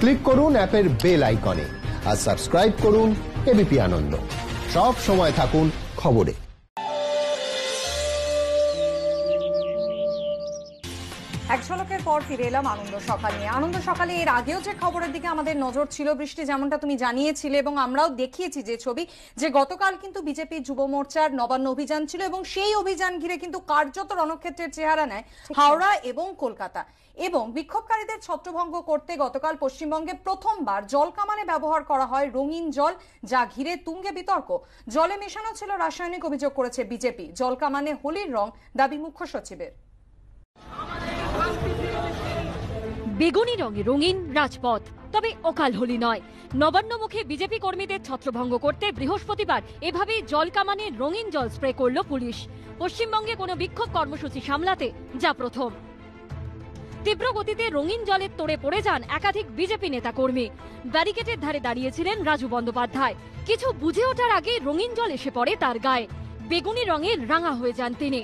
Click করুন অ্যাপের bell আইকনে আর সাবস্ক্রাইব করুন এবিপি আনন্দ। সব সময় থাকুন খবরে। এক ঝলকের পর ফিরে এলাম আনন্দ সকাল নিয়ে। আনন্দ সকালে এর আগেও যে খবরের দিকে আমাদের নজর ছিল বৃষ্টি, যেমনটা তুমি জানিয়েছিলে এবং আমরাও দেখিয়েছি যে ছবি, যে গতকাল কিন্তু বিজেপি যুব মোর্চার নবান্ন অভিযান ছিল এবং সেই অভিযান ঘিরে কিন্তু কার্যত রণক্ষেত্রের চেহারা নেয় হাওড়া এবং কলকাতা। এবং বিক্ষোভকারীদের ছত্রভঙ্গ করতে গতকাল পশ্চিমবঙ্গে প্রথমবার জল কামানে ব্যবহার করা হয় রঙিন জল, যা ঘিরে তুঙ্গে বিতর্ক। জলে মেশানো ছিল রাসায়নিক, অভিযোগ করেছে বিজেপি। জল কামানে হোলির রং, দাবি মুখ্য সচিবের। বেগুনি রঙে রঙিন রাজপথ, তবে অকাল হোলি নয়। নবান্ন মুখে বিজেপি কর্মীদের ছত্রভঙ্গ করতে বৃহস্পতিবার এভাবেই জল কামানে রঙিন জল স্প্রে করল পুলিশ। পশ্চিমবঙ্গে কোনো বিক্ষোভ কর্মসূচি সামলাতে যা প্রথম। তীব্র গতিতে রঙিন জলের তোড়ে পড়ে যান একাধিক বিজেপি নেতা কর্মী। ব্যারিকেডের ধারে দাঁড়িয়েছিলেন রাজু বন্দ্যোপাধ্যায়। কিছু বুঝে ওঠার আগে রঙিন জল এসে পড়ে তার গায়ে। বেগুনি রঙে রাঙা হয়ে যান তিনি।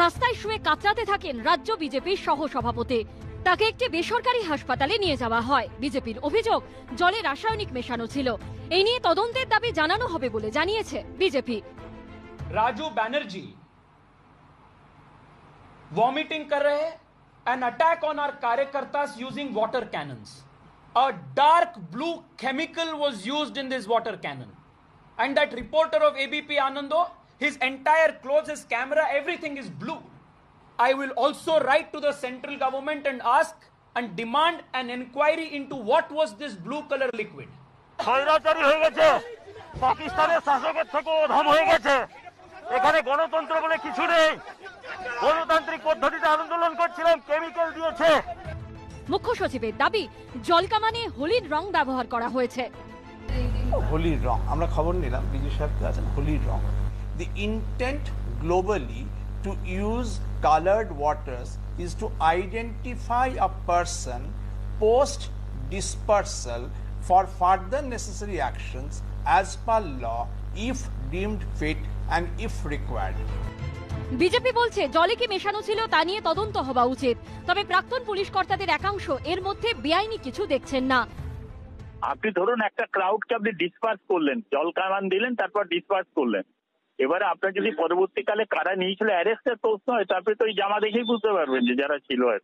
রাস্তায় শুয়ে কাতরাতে থাকেন রাজ্য বিজেপির সহ সভাপতি। তাকে একটি বেসরকারি হাসপাতালে নিয়ে যাওয়া হয়। বিজেপির অভিযোগ, জলে রাসায়নিক মেশানো ছিল। এই নিয়ে তদন্তের দাবি জানানো হবে বলে জানিয়েছে বিজেপি। राजू बैनर्जी वॉमिटिंग कर रहे हैं, एन अटैक ऑन आवर कार्यकर्तास using water cannons. A dark blue chemical was used in this water cannon, and that reporter of ABP Anando, his entire clothes, his camera, everything is blue. I will also write to the central government and ask and demand an inquiry into what was this blue color liquid. স্বৈরাচারী হয়ে গেছে, পাকিস্তানের শাসকের থেকে অধম হয়ে গেছে। এখানে গণতন্ত্র বলে কিছু নেই। গণতান্ত্রিক পদ্ধতিতে আন্দোলন করছিলাম, কেমিক্যাল দিয়েছে। মুখ্য সচিবের দাবি, জল কামানে হোলির রং ব্যবহার করা হয়েছে। হোলির রং আমরা খবর নিলাম, বিজু সাহেব আছেন, হোলির রং। The intent globally to use colored waters is to identify a person post dispersal for further necessary actions as per law if deemed fit and if required. BJP বলছে জলে কি মেশানো ছিল তা নিয়ে তদন্ত হওয়া উচিত। তবে প্রাক্তন পুলিশ কর্তাদের একাংশ এর মধ্যে বেআইনি কিছু দেখছেন না। আপনি ধরুন একটা ক্রাউডকে আপনি ডিসপার্স করলেন, জল কামান দিলেন, তারপর ডিসপার্স করলেন। এবারে আপনার যদি পরবর্তীকালে কারা নিয়েছিল অ্যারেস্টের প্রশ্ন হয়, তারপরে তো ওই জামা দেখেই বুঝতে পারবেন যে যারা ছিল আর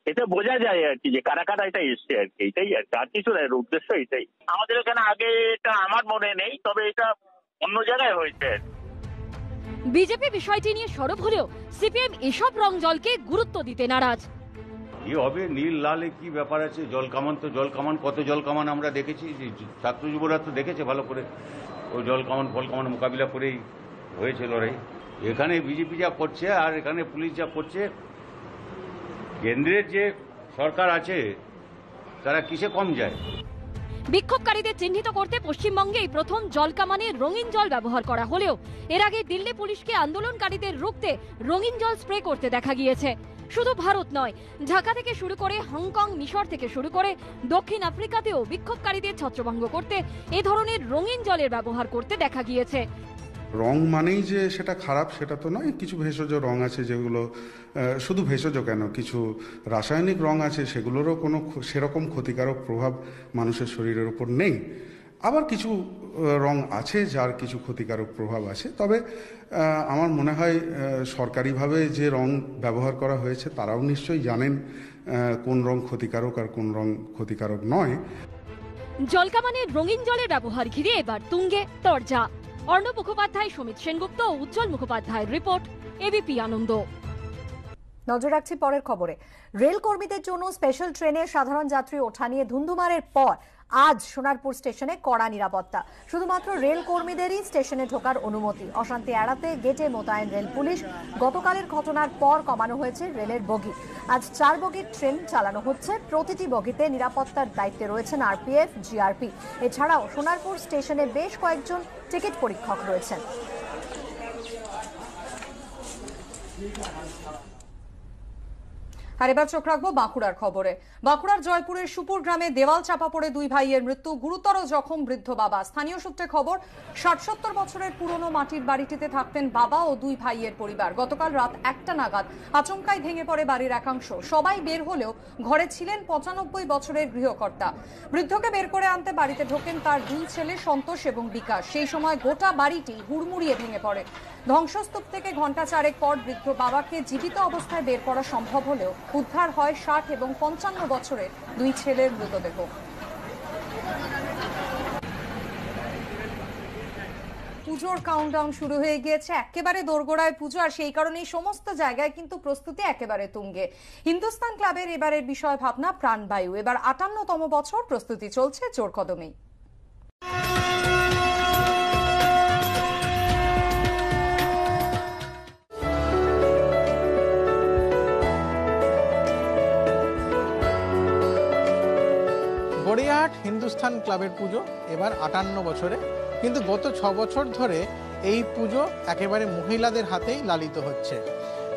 এটা বোঝা যায় আর কি, যে কারা কারা এটা এসছে আর কি। এটাই আর আর কিছু না, এর উদ্দেশ্য এটাই। আমাদের এখানে আগে এটা আমার মনে নেই, তবে এটা অন্য জায়গায় হয়েছে। বিজেপি বিষয়টি নিয়ে সরব হলেও সিপিএম এসব রং জলকে গুরুত্ব দিতে নারাজ। কি হবে, নীল লালে কি ব্যাপার আছে? জল কামান তো জল কামান, কত জল কামান আমরা দেখেছি, ছাত্র যুবরা তো দেখেছে ভালো করে। ওই জল কামান ফল কামান মোকাবিলা করেই হয়েছে লড়াই। এখানে বিজেপি যা করছে আর এখানে পুলিশ যা করছে, কেন্দ্রের যে সরকার আছে তারা কিসে কম যায়? বিক্ষোভকারীদের চিহ্নিত করতে পশ্চিমবঙ্গে এই প্রথম জল কামানে রঙিন জল ব্যবহার করা হলেও এর আগে দিল্লি পুলিশকে আন্দোলনকারীদের রুখতে রঙিন জল স্প্রে করতে দেখা গিয়েছে। শুধু ভারত নয়, ঢাকা থেকে শুরু করে হংকং, মিশর থেকে শুরু করে দক্ষিণ আফ্রিকাতেও বিক্ষোভকারীদের ছত্রভঙ্গ করতে এ ধরনের রঙিন জলের ব্যবহার করতে দেখা গিয়েছে। রং মানেই যে সেটা খারাপ সেটা তো নয়। কিছু ভেষজ রং আছে যেগুলো, শুধু ভেষজ কেন, কিছু রাসায়নিক রং আছে সেগুলোরও কোনো সেরকম ক্ষতিকারক প্রভাব মানুষের শরীরের উপর নেই। আবার কিছু রং আছে যার কিছু ক্ষতিকারক প্রভাব আছে। তবে আমার মনে হয় সরকারিভাবে যে রং ব্যবহার করা হয়েছে তারাও নিশ্চয়ই জানেন কোন রং ক্ষতিকারক আর কোন রং ক্ষতিকারক নয়। জলকামানের রঙিন জলের ব্যবহার ঘিরে এবার তুঙ্গে তরজা। অর্ণব মুখোপাধ্যায়, সমিত সেনগুপ্ত ও উজ্জ্বল মুখোপাধ্যায়ের রিপোর্ট, এবিপি আনন্দ। নজর রাখছি পরের খবরে। রেল কর্মীদের জন্য স্পেশাল ট্রেনে সাধারণ যাত্রী ওঠা নিয়ে ধুন্ধুমারের পর আজ সোনারপুর স্টেশনে কড়া নিরাপত্তা। শুধুমাত্র রেল কর্মীদেরই স্টেশনে ঢোকার অনুমতি। অশান্তি এড়াতে গেটে মোতায়েন রেল পুলিশ। গতকালের ঘটনার পর কমানো হয়েছে রেলের বগি। আজ 4 বগির ট্রেন চালানো হচ্ছে। প্রতিটি বগিতে নিরাপত্তার দায়িত্বে রয়েছেন আরপিএফ, জিআরপি। এছাড়াও সোনারপুর স্টেশনে বেশ কয়েকজন টিকিট পরীক্ষক রয়েছেন। আর এবার চোখ রাখবো বাঁকুড়ার খবরে। বাঁকুড়ার জয়পুরের সুপুর গ্রামে দেওয়াল চাপা পড়ে 2 ভাইয়ের মৃত্যু, গুরুতর জখম বৃদ্ধ বাবা। স্থানীয় সূত্রে খবর, 60-70 বছরের পুরনো মাটির বাড়িটিতে থাকতেন বাবা ও 2 ভাইয়ের পরিবার। গতকাল রাত 1টা নাগাদ আচমকাই ভেঙে পড়ে বাড়ির একাংশ। সবাই বের হলেও ঘরে ছিলেন 95 বছরের গৃহকর্তা। বৃদ্ধকে বের করে আনতে বাড়িতে ঢোকেন তার 2 ছেলে সন্তোষ এবং বিকাশ। সেই সময় গোটা বাড়িটি হুড়মুড়িয়ে ভেঙে পড়ে। ধ্বংসস্তূপ থেকে ঘণ্টা 4 পর বৃদ্ধ বাবাকে জীবিত অবস্থায় বের করা সম্ভব হলেও উদ্ধার হয় 60 এবং 55 বছরের 2 ছেলের মৃতদেহ। পুজোর কাউন্টডাউন শুরু হয়ে গিয়েছে, একেবারে দোরগোড়ায় পুজো, আর সেই কারণেই সমস্ত জায়গায় কিন্তু প্রস্তুতি একেবারে তুঙ্গে। হিন্দুস্তান ক্লাবের এবারের বিষয় ভাবনা প্রাণবায়ু। এবার 58তম বছর, প্রস্তুতি চলছে জোর কদমেই। গড়িয়াহাট হিন্দুস্তান ক্লাবের পুজো এবার 58 বছরে, কিন্তু গত 6 বছর ধরে এই পুজো একেবারে মহিলাদের হাতেই লালিত হচ্ছে।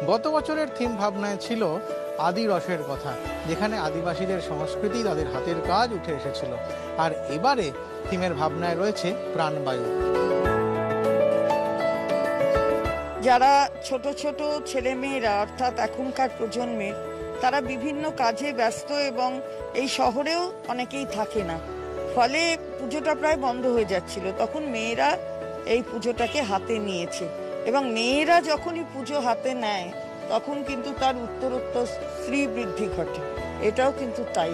গত বছরের থিম ভাবনায় ছিল আদি রসের কথা, যেখানে আদিবাসীদের সংস্কৃতি, তাদের হাতের কাজ উঠে এসেছিল। আর এবারে থিমের ভাবনায় রয়েছে প্রাণবায়ু। যারা ছোট ছোট ছেলেমেয়েরা, অর্থাৎ এখনকার প্রজন্মের, তারা বিভিন্ন কাজে ব্যস্ত এবং এই শহরেও অনেকেই থাকে না, ফলে পুজোটা প্রায় বন্ধ হয়ে যাচ্ছিল। তখন মেয়েরা এই পুজোটাকে হাতে নিয়েছে এবং মেয়েরা যখনই পুজো হাতে নেয় তখন কিন্তু তার উত্তরোত্তর স্ত্রী বৃদ্ধি ঘটে। এটাও কিন্তু তাই।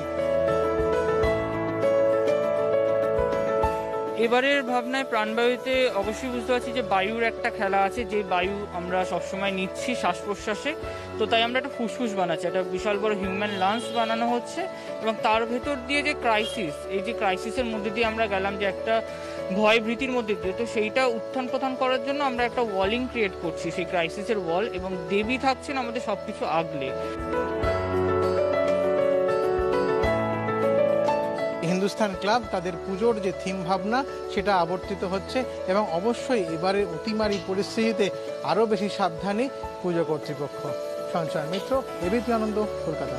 এবারের ভাবনায় প্রাণবায়ুতে অবশ্যই বুঝতে পারছি যে বায়ুর একটা খেলা আছে, যে বায়ু আমরা সবসময় নিচ্ছি শ্বাস প্রশ্বাসে। তো তাই আমরা একটা ফুসফুস বানাচ্ছি, একটা বিশাল বড় হিউম্যান লাংস বানানো হচ্ছে এবং তার ভেতর দিয়ে যে ক্রাইসিস, এই যে ক্রাইসিসের মধ্যে দিয়ে আমরা গেলাম, যে একটা ভয় ভীতির মধ্যে দিয়ে, তো সেইটা উত্থান পতন করার জন্য আমরা একটা ওয়ালিং ক্রিয়েট করছি, সেই ক্রাইসিসের ওয়াল, এবং দেবী থাকছেন আমাদের সবকিছু আগলে। হিন্দুস্তান ক্লাব তাদের পুজোর যে থিম ভাবনা সেটা আবর্তিত হচ্ছে এবং অবশ্যই এবারের অতিমারী পরিস্থিতিতে আরও বেশি সাবধানী পুজো কর্তৃপক্ষ। সঞ্চয় মিত্র, এবিপি আনন্দ, কলকাতা।